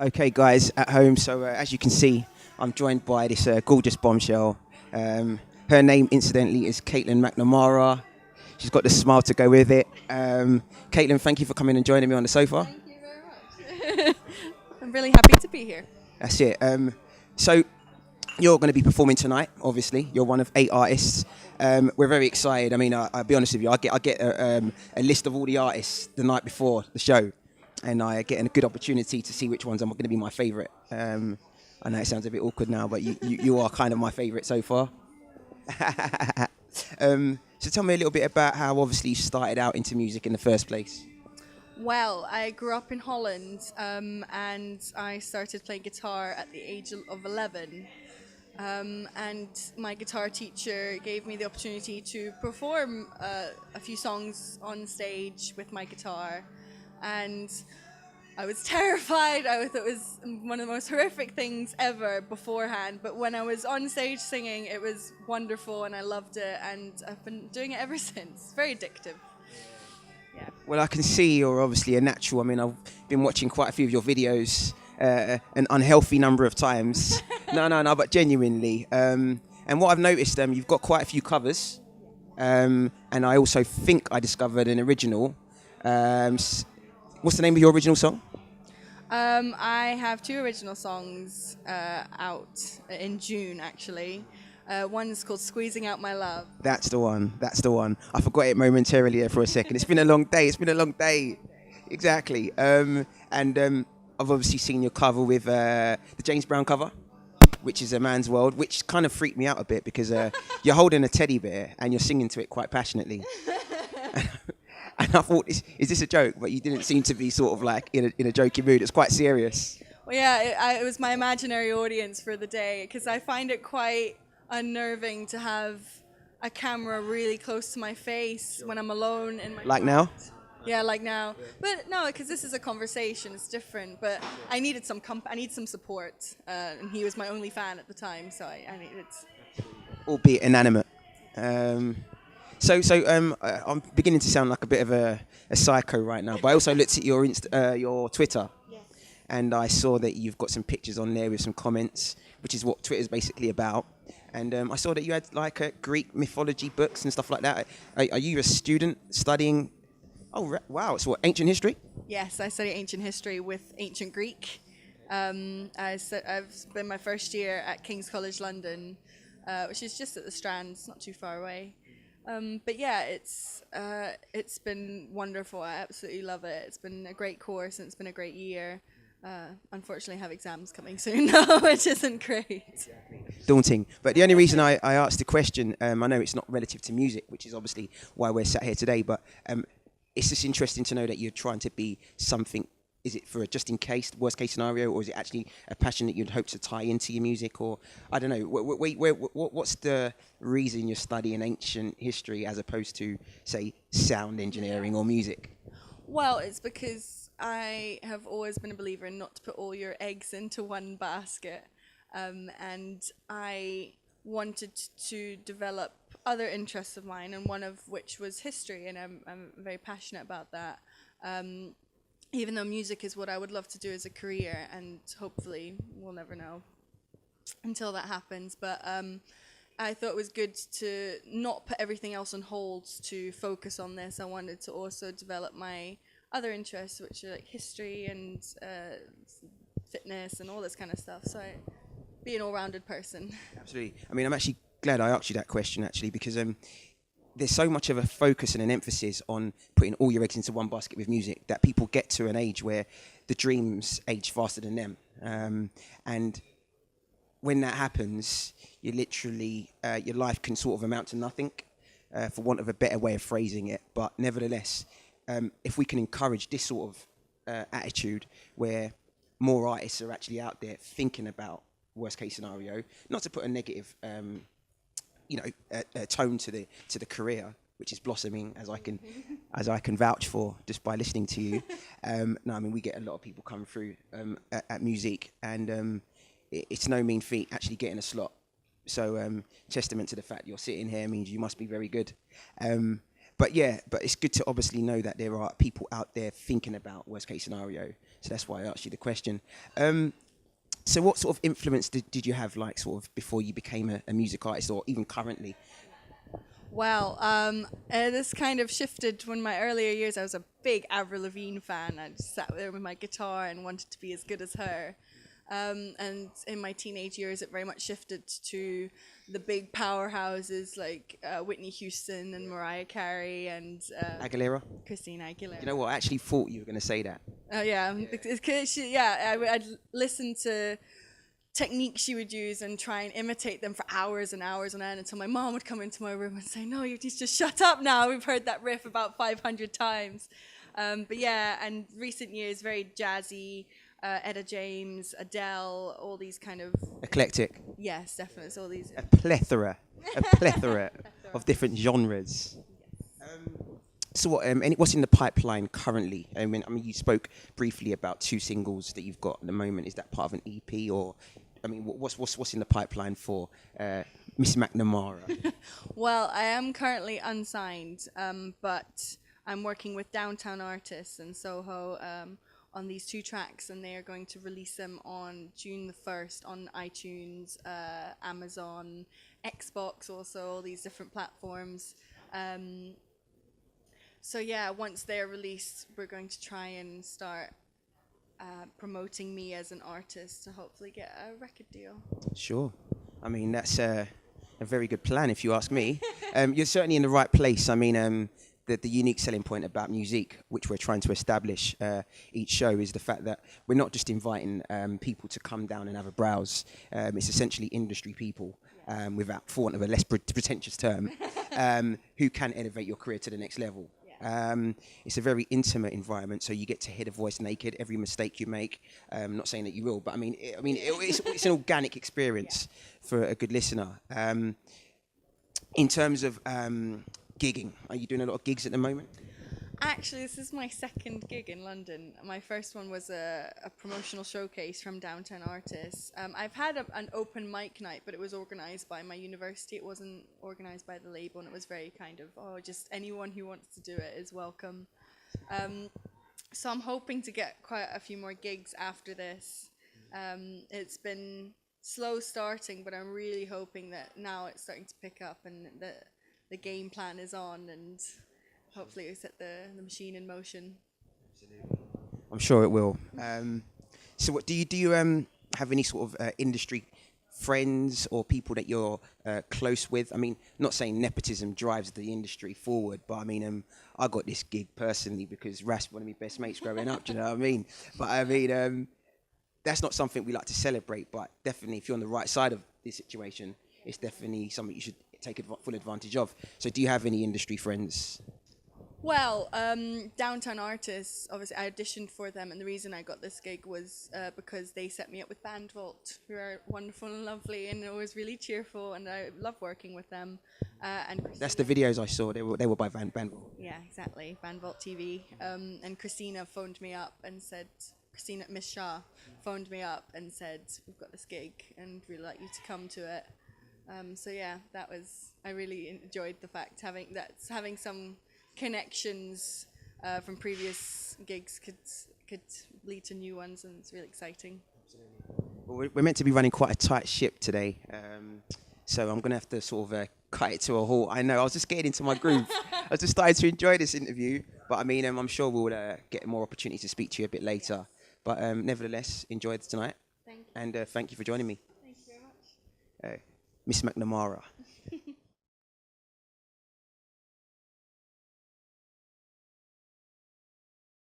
Okay, guys, at home. So as you can see, I'm joined by this gorgeous bombshell. Her name, incidentally, is Caitlyn MacNamara. She's got the smile to go with it. Caitlyn, thank you for coming and joining me on the sofa. Thank you very much. I'm really happy to be here. That's it. So you're going to be performing tonight. Obviously, you're one of 8 artists. We're very excited. I mean, I'll be honest with you. I get a list of all the artists the night before the show, and I get a good opportunity to see which ones are going to be my favourite. I know it sounds a bit awkward now, but you are kind of my favourite so far. So tell me a little bit about how obviously you started out into music in the first place. Well, I grew up in Holland, and I started playing guitar at the age of 11. And my guitar teacher gave me the opportunity to perform a few songs on stage with my guitar. And I was terrified. I thought it was one of the most horrific things ever beforehand. But when I was on stage singing, it was wonderful and I loved it. And I've been doing it ever since. Very addictive. Yeah. Well, I can see you're obviously a natural. I mean, I've been watching quite a few of your videos an unhealthy number of times. No, but genuinely. And what I've noticed, you've got quite a few covers. And I also think I discovered an original. What's the name of your original song? I have 2 original songs out in June, actually. One is called Squeezing Out My Love. That's the one. I forgot it momentarily there for a second. It's been a long day. Exactly. And I've obviously seen your cover with the James Brown cover, which is A Man's World, which kind of freaked me out a bit because you're holding a teddy bear and you're singing to it quite passionately. And I thought, is this a joke? But you didn't seem to be sort of like in a jokey mood. It's quite serious. Well, yeah, it was my imaginary audience for the day because I find it quite unnerving to have a camera really close to my face when I'm alone in my Like flat. now? Yeah, like now. But no, because this is a conversation. It's different. But I needed I need some support, and he was my only fan at the time, so I needed. Albeit inanimate. So I'm beginning to sound like a bit of a psycho right now. But I also looked at your Twitter, Yes. and I saw that you've got some pictures on there with some comments, which is what Twitter's basically about. And I saw that you had like Greek mythology books and stuff like that. Are you a student studying? Oh, wow. So what, ancient history? Yes, I study ancient history with ancient Greek. I've been my first year at King's College London, which is just at the Strand. It's not too far away. But yeah, it's been wonderful. I absolutely love it. It's been a great course and it's been a great year. Unfortunately, I have exams coming soon now, which isn't great. Daunting. But the only reason I asked the question, I know it's not relative to music, which is obviously why we're sat here today, but it's just interesting to know that you're trying to be something. Is it for a just in case, worst case scenario, or is it actually a passion that you'd hope to tie into your music? Or I don't know. What's the reason you're studying ancient history as opposed to, say, sound engineering or music? Well, it's because I have always been a believer in not to put all your eggs into one basket. And I wanted to develop other interests of mine, and one of which was history, and I'm very passionate about that. Even though music is what I would love to do as a career, and hopefully we'll never know until that happens. But I thought it was good to not put everything else on hold to focus on this. I wanted to also develop my other interests, which are like history and fitness and all this kind of stuff. So be an all-rounded person. Absolutely. I mean, I'm actually glad I asked you that question, actually, because there's so much of a focus and an emphasis on putting all your eggs into one basket with music that people get to an age where the dreams age faster than them. And when that happens, you literally, your life can sort of amount to nothing, for want of a better way of phrasing it. But nevertheless, if we can encourage this sort of attitude where more artists are actually out there thinking about worst case scenario, not to put a negative a tone to the career, which is blossoming, as I can vouch for just by listening to you. No, I mean, we get a lot of people come through at music, and it's no mean feat actually getting a slot. So testament to the fact you're sitting here means you must be very good. But yeah, but it's good to obviously know that there are people out there thinking about worst case scenario. So that's why I asked you the question. So what sort of influence did you have, like, sort of before you became a music artist, or even currently? Well, this kind of shifted when my earlier years. I was a big Avril Lavigne fan. I just sat there with my guitar and wanted to be as good as her. And in my teenage years, it very much shifted to the big powerhouses like Whitney Houston and Mariah Carey and Aguilera? Christina Aguilera. You know what? I actually thought you were going to say that. Oh yeah, I'd listen to techniques she would use and try and imitate them for hours and hours on end until my mom would come into my room and say, "No, you need to just shut up now. We've heard that riff about 500 times." But yeah, and recent years, very jazzy. Etta James, Adele, all these kind of... Eclectic. Yes, definitely. It's all these... A plethora of different genres. So what's in the pipeline currently? I mean, you spoke briefly about 2 singles that you've got at the moment. Is that part of an EP, or, I mean, what's in the pipeline for Miss MacNamara? Well, I am currently unsigned, but I'm working with Downtown Artists in Soho on these 2 tracks, and they are going to release them on June the 1st on iTunes, Amazon, Xbox, also all these different platforms. So yeah, once they're released, we're going to try and start promoting me as an artist to hopefully get a record deal. Sure. I mean, that's a very good plan, if you ask me. You're certainly in the right place. I mean, the unique selling point about music, which we're trying to establish each show, is the fact that we're not just inviting people to come down and have a browse. It's essentially industry people, without, for want of a less pretentious term, who can elevate your career to the next level. It's a very intimate environment, so you get to hear the voice naked. Every mistake you make, not saying that you will, but it's an organic experience for a good listener. In terms of gigging, are you doing a lot of gigs at the moment? Actually, this is my 2nd gig in London. My first one was a promotional showcase from Downtown Artists. I've had an open mic night, but it was organised by my university. It wasn't organised by the label, and it was very kind of, just anyone who wants to do it is welcome. So I'm hoping to get quite a few more gigs after this. It's been slow starting, but I'm really hoping that now it's starting to pick up and the game plan is on, and hopefully we set the machine in motion. Absolutely. I'm sure it will. So what do you have any sort of industry friends or people that you're close with? I mean, not saying nepotism drives the industry forward, but I mean, I got this gig personally because Ras, one of my best mates growing up, do you know what I mean? But I mean, that's not something we like to celebrate, but definitely if you're on the right side of this situation, it's definitely something you should take full advantage of. So do you have any industry friends? Well, Downtown Artists, obviously I auditioned for them, and the reason I got this gig was because they set me up with Band Vault, who are wonderful and lovely and always really cheerful, and I love working with them. And that's the videos I saw. They were by Band Vault. Yeah, exactly, Band Vault TV. And Christina phoned me up and said, Christina, Miss Shah, phoned me up and said, "We've got this gig and we'd like you to come to it." So yeah, I really enjoyed the fact having some connections from previous gigs could lead to new ones, and it's really exciting. Well, we're meant to be running quite a tight ship today, so I'm going to have to sort of cut it to a halt. I know, I was just getting into my groove. I was just starting to enjoy this interview, but I mean, I'm sure we'll get more opportunity to speak to you a bit later. Yes. But nevertheless, enjoyed tonight. Thank you. And thank you for joining me. Thank you very much. Miss MacNamara.